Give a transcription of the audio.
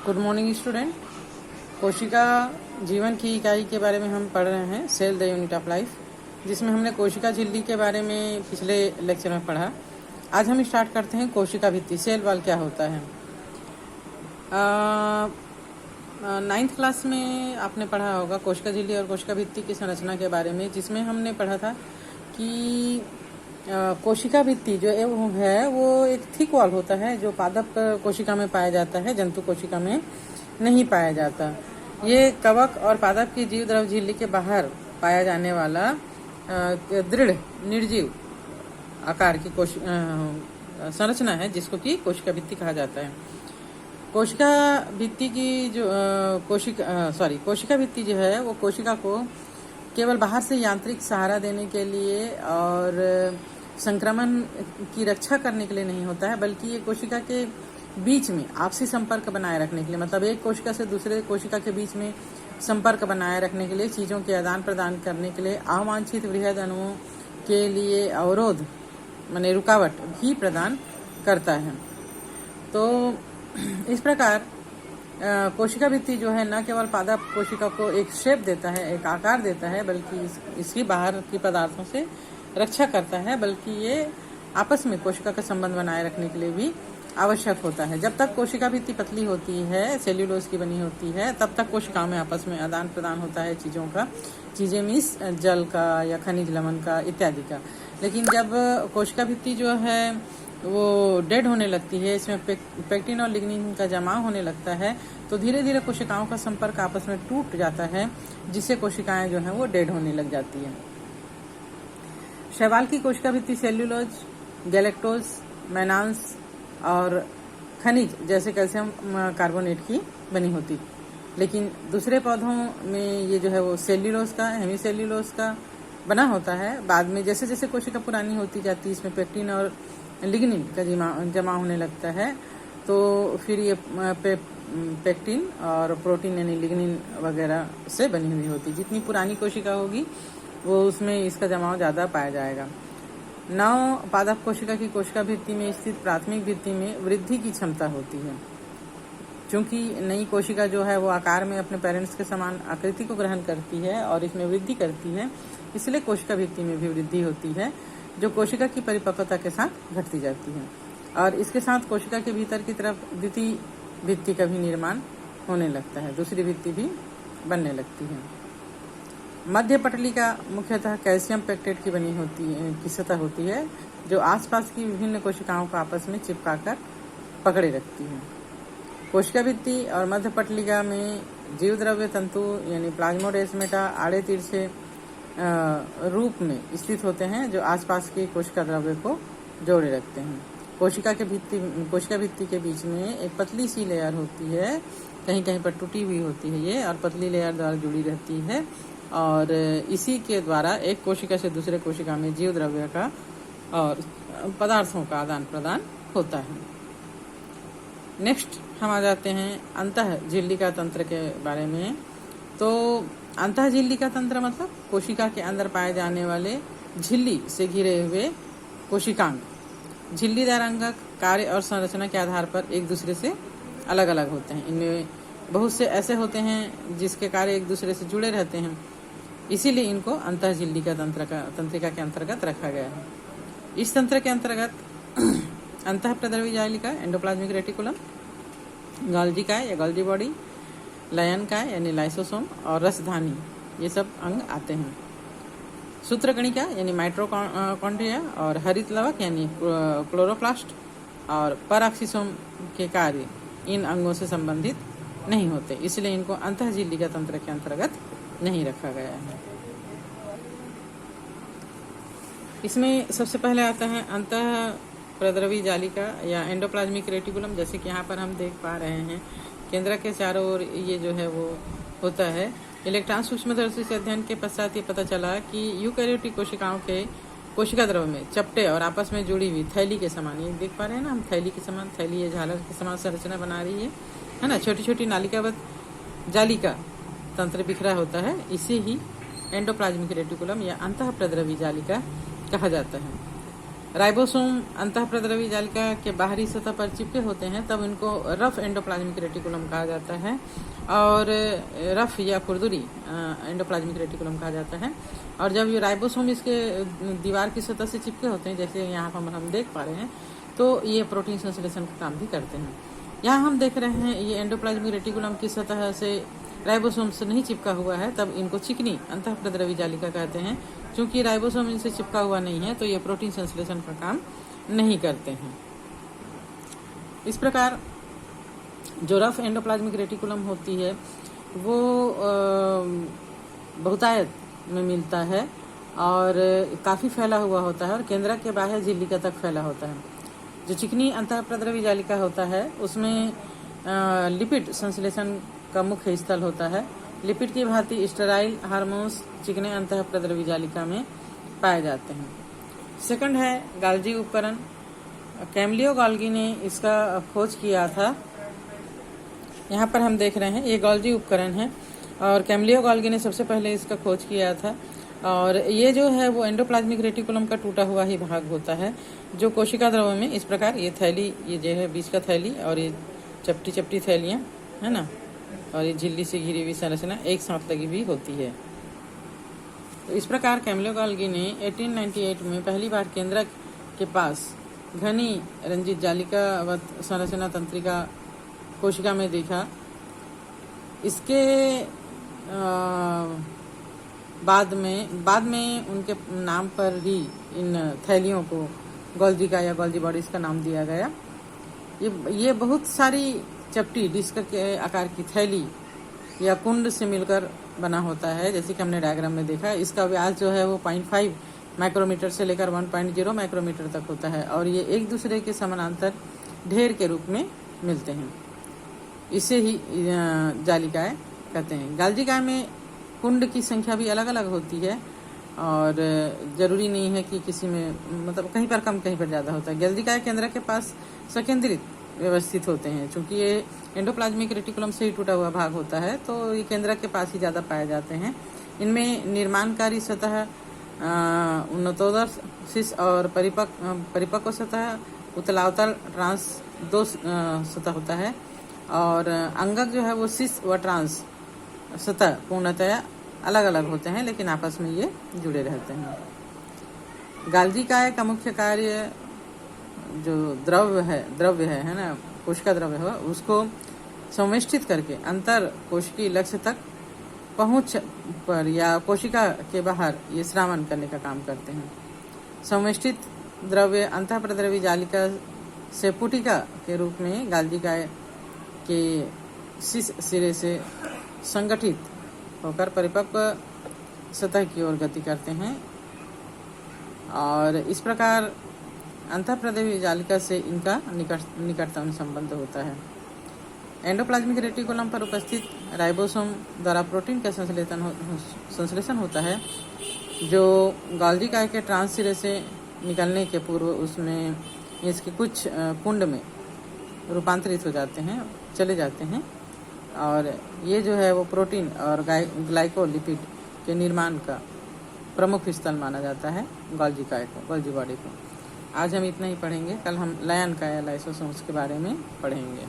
Good morning student. कोशिका जीवन की इकाई के बारे में हम पढ़ रहे हैं, cell the unit of life, जिसमें हमने कोशिका झिल्ली के बारे में पिछले लेक्चर में पढ़ा। आज हम स्टार्ट करते हैं कोशिका भित्ति, सेल वॉल क्या होता है। 9th क्लास में आपने पढ़ा होगा कोशिका झिल्ली और कोशिका भित्ति की संरचना के बारे में, जिसमें हमने पढ़ा था कि कोशिका भित्ति जो है वो एक थिक वॉल होता है जो पादप कोशिका में पाया जाता है, जंतु कोशिका में नहीं पाया जाता। ये कवक और पादप की जीव द्रव झिल्ली के बाहर पाया जाने वाला दृढ़ निर्जीव आकार की संरचना है, जिसको कि कोशिका भित्ति कहा जाता है। कोशिका भित्ति की जो कोशिका भित्ति जो है वो कोशिका को केवल बाहर से यांत्रिक सहारा देने के लिए और संक्रमण की रक्षा करने के लिए नहीं होता है, बल्कि ये कोशिका के बीच में आपसी संपर्क बनाए रखने के लिए, मतलब एक कोशिका से दूसरे कोशिका के बीच में संपर्क बनाए रखने के लिए, चीज़ों के आदान प्रदान करने के लिए, अवांछित वृहद अणुओं के लिए अवरोध माने रुकावट भी प्रदान करता है। तो इस प्रकार कोशिका भित्ति जो है न केवल पादप कोशिका को एक शेप देता है, एक आकार देता है, बल्कि इसकी बाहर की पदार्थों से रक्षा करता है, बल्कि ये आपस में कोशिका का संबंध बनाए रखने के लिए भी आवश्यक होता है। जब तक कोशिका भित्ति पतली होती है, सेल्यूलोज की बनी होती है, तब तक कोशिकाओं में आपस में आदान प्रदान होता है चीज़ों का, चीज़ें मीन्स जल का या खनिज लवण का इत्यादि का। लेकिन जब कोशिका भित्ति जो है वो डेड होने लगती है, इसमें पेक्टिन और लिग्निन का जमाव होने लगता है, तो धीरे धीरे कोशिकाओं का संपर्क आपस में टूट जाता है, जिससे कोशिकाएं जो हैं वो डेड होने लग जाती है। शैवाल की कोशिका भित्ति सेल्यूलोज, गैलेक्टोज, मैनांस और खनिज जैसे कैल्शियम कार्बोनेट की बनी होती। लेकिन दूसरे पौधों में ये जो है वो सेल्यूलोज का, हेमीसेल्यूलोज का बना होता है। बाद में जैसे जैसे कोशिका पुरानी होती जाती है, इसमें पेक्टिन और लिग्निन का जमा होने लगता है, तो फिर ये पेक्टिन और प्रोटीन यानी लिग्निन वगैरह से बनी हुई होती। जितनी पुरानी कोशिका होगी वो उसमें इसका जमाव ज़्यादा पाया जाएगा। नव पादप कोशिका की कोशिका भित्ति में स्थित प्राथमिक भित्ति में वृद्धि की क्षमता होती है। चूंकि नई कोशिका जो है वो आकार में अपने पेरेंट्स के समान आकृति को ग्रहण करती है और इसमें वृद्धि करती है, इसलिए कोशिका भित्ति में भी वृद्धि होती है, जो कोशिका की परिपक्वता के साथ घटती जाती है। और इसके साथ कोशिका के भीतर की तरफ द्वितीय भित्ति का भी निर्माण होने लगता है, दूसरी भित्ति भी बनने लगती है। मध्य पटलिका मुख्यतः कैल्शियम पेक्टेट की बनी होती है, की सतह होती है, जो आसपास की विभिन्न कोशिकाओं को आपस में चिपकाकर पकड़े रखती है। कोशिका भित्ति और मध्य पटलिका में जीव द्रव्य तंतु यानी प्लाज्मोडेस्मेटा आड़े तिरछे रूप में स्थित होते हैं, जो आसपास के कोशिका द्रव्य को जोड़े रखते हैं। कोशिका भित्ति के बीच में एक पतली सी लेयर होती है, कहीं कहीं पर टूटी हुई होती है ये, और पतली लेयर द्वारा जुड़ी रहती है, और इसी के द्वारा एक कोशिका से दूसरे कोशिका में जीव द्रव्य का और पदार्थों का आदान प्रदान होता है। नेक्स्ट हम आ जाते हैं अंतः झिल्लिका तंत्र के बारे में। तो अंतः झिल्लिका तंत्र मतलब कोशिका के अंदर पाए जाने वाले झिल्ली से घिरे हुए कोशिकांग। झिल्लीदार अंगक कार्य और संरचना के आधार पर एक दूसरे से अलग अलग होते हैं। इनमें बहुत से ऐसे होते हैं जिसके कार्य एक दूसरे से जुड़े रहते हैं, इसीलिए इनको अंतः झिल्लिका तंत्रिका के अंतर्गत रखा गया है। इस तंत्र के अंतर्गत अंतः प्रद्रवी जालिका, एंडोप्लाज्मिक रेटिकुलम, गोल्गी काय या गोल्गी बॉडी, लयन काय यानी लाइसोसोम और रसधानी, ये सब अंग आते हैं। सूत्रकणिका यानी माइटोकॉन्ड्रिया और हरित लवक यानी क्लोरोप्लास्ट और परऑक्सीसोम के कार्य इन अंगों से संबंधित नहीं होते, इसलिए इनको अंतः झिल्लिका तंत्र के अंतर्गत नहीं रखा गया है। इसमें सबसे पहले आता है अंतः प्रद्रवी जालिका या एंडोप्लाज्मिक रेटिकुलम। जैसे कि यहाँ पर हम देख पा रहे हैं, केंद्र के चारों ओर ये जो है वो होता है। इलेक्ट्रॉन सूक्ष्मदर्शी से अध्ययन के पश्चात ये पता चला कि यूकैरियोटिक कोशिकाओं के कोशिका द्रव में चपटे और आपस में जुड़ी हुई थैली के समान, ये देख पा रहे हैं ना हम, थैली के समान, थैली या झालर के समान संरचना बना रही है ना, छोटी छोटी नालिकावत जालिका तंत्र बिखरा होता है। इसे ही एंडोप्लाज्मिक रेटिकुलम या अंतः प्रद्रवी जालिका कहा जाता है। राइबोसोम अंतःप्रद्रवी जालिका के बाहरी सतह पर चिपके होते हैं, तब इनको रफ एंडोप्लाज्मिक रेटिकुलम कहा जाता है, और रफ या खुरदुरी एंडोप्लाज्मिक रेटिकुलम कहा जाता है। और जब ये राइबोसोम इसके दीवार की सतह से चिपके होते हैं, जैसे यहाँ पर हम देख पा रहे हैं, तो ये प्रोटीन संश्लेषण का काम भी करते हैं। यहाँ हम देख रहे हैं ये एंडोप्लाज्मिक रेटिकुलम की सतह से राइबोसोम से नहीं चिपका हुआ है, तब इनको चिकनी अंतःप्रद्रवी जालिका कहते हैं। चूंकि राइबोसोम इनसे चिपका हुआ नहीं है, तो ये प्रोटीन संश्लेषण का काम नहीं करते हैं। इस प्रकार जो रफ एंडोप्लाज्मिक रेटिकुलम होती है वो बहुतायत में मिलता है और काफ़ी फैला हुआ होता है और केंद्रक के बाह्य झिल्लिका तक फैला होता है। जो चिकनी अंतःप्रद्रवी जालिका होता है उसमें लिपिड संश्लेषण का मुख्य स्थल होता है। लिपिड की भांति स्टेराइल हार्मोन्स चिकने अंतःप्रद्रवी जालिका में पाए जाते हैं। सेकंड है गाल्जी उपकरण। कैमलियो गाल्गी ने इसका खोज किया था। यहाँ पर हम देख रहे हैं ये गाल्जी उपकरण है और कैमलियो गाल्गी ने सबसे पहले इसका खोज किया था। और ये जो है वो एंडोप्लाज्मिक रेटिकुलम का टूटा हुआ ही भाग होता है, जो कोशिका द्रव्य में इस प्रकार ये थैली, ये जो है बीच का थैली और ये चपटी चपटी थैलियाँ है ना, और ये झिल्ली से घिरी हुई संरचना एक साथ लगी हुई होती है। तो इस प्रकार कैमलियो गाल्गी ने 1898 में पहली बार केंद्रक के पास घनी रंजित जालिकावत संरचना तंत्रिका कोशिका में देखा। इसके बाद में उनके नाम पर ही इन थैलियों को गोल्जिका या गोल्जी बॉडीज का नाम दिया गया। ये बहुत सारी चपटी डिस्क के आकार की थैली या कुंड से मिलकर बना होता है, जैसे कि हमने डायग्राम में देखा। इसका व्यास जो है वो 0.5 माइक्रोमीटर से लेकर 1.0 माइक्रोमीटर तक होता है और ये एक दूसरे के समानांतर ढेर के रूप में मिलते हैं। इसे ही जालिकाएं कहते हैं। गाल्जिका में कुंड की संख्या भी अलग अलग होती है और जरूरी नहीं है कि किसी में, मतलब कहीं पर कम कहीं पर ज़्यादा होता है। गाल्जिकाएं केंद्रक के पास संकेंद्रित व्यवस्थित होते हैं। चूंकि ये एंडोप्लाज्मिक रेटिकुलम से ही टूटा हुआ भाग होता है, तो ये केंद्रक के पास ही ज़्यादा पाए जाते हैं। इनमें निर्माणकारी सतह उन्नतोदर सिस और परिपक्व सतह उतलावतल ट्रांस दो सतह होता है और अंगक जो है वो सिस व ट्रांस सतह पूर्णतया अलग अलग होते हैं, लेकिन आपस में ये जुड़े रहते हैं। गाल्जिकाएं का मुख्य कार्य जो द्रव्य है ना, कोशिका द्रव्य है, उसको संवेष्टित करके अंतर कोशिकीय लक्ष्य तक पहुंच पर या कोशिका के बाहर ये स्रावन करने का काम करते हैं। संवेष्टित द्रव्य अंतःप्रद्रवी जालिका से पुटिका के रूप में गाल्जिकाएं के शीर्ष सिरे से संगठित होकर परिपक्व सतह की ओर गति करते हैं और इस प्रकार अंतःप्रद्रवी जालिका से इनका निकटतम संबंध होता है। एंडोप्लाज्मिक रेटिकुलम पर उपस्थित राइबोसोम द्वारा प्रोटीन का संश्लेषण होता है, जो गाल्जिका के ट्रांस सिरे से निकलने के पूर्व उसमें इसके कुछ कुंड में रूपांतरित हो जाते हैं, चले जाते हैं और ये जो है वो प्रोटीन और ग्लाइकोलिपिड के निर्माण का प्रमुख स्थल माना जाता है गोल्जी बॉडी को। आज हम इतना ही पढ़ेंगे। कल हम लायन का या लाइसोसोम्स के बारे में पढ़ेंगे।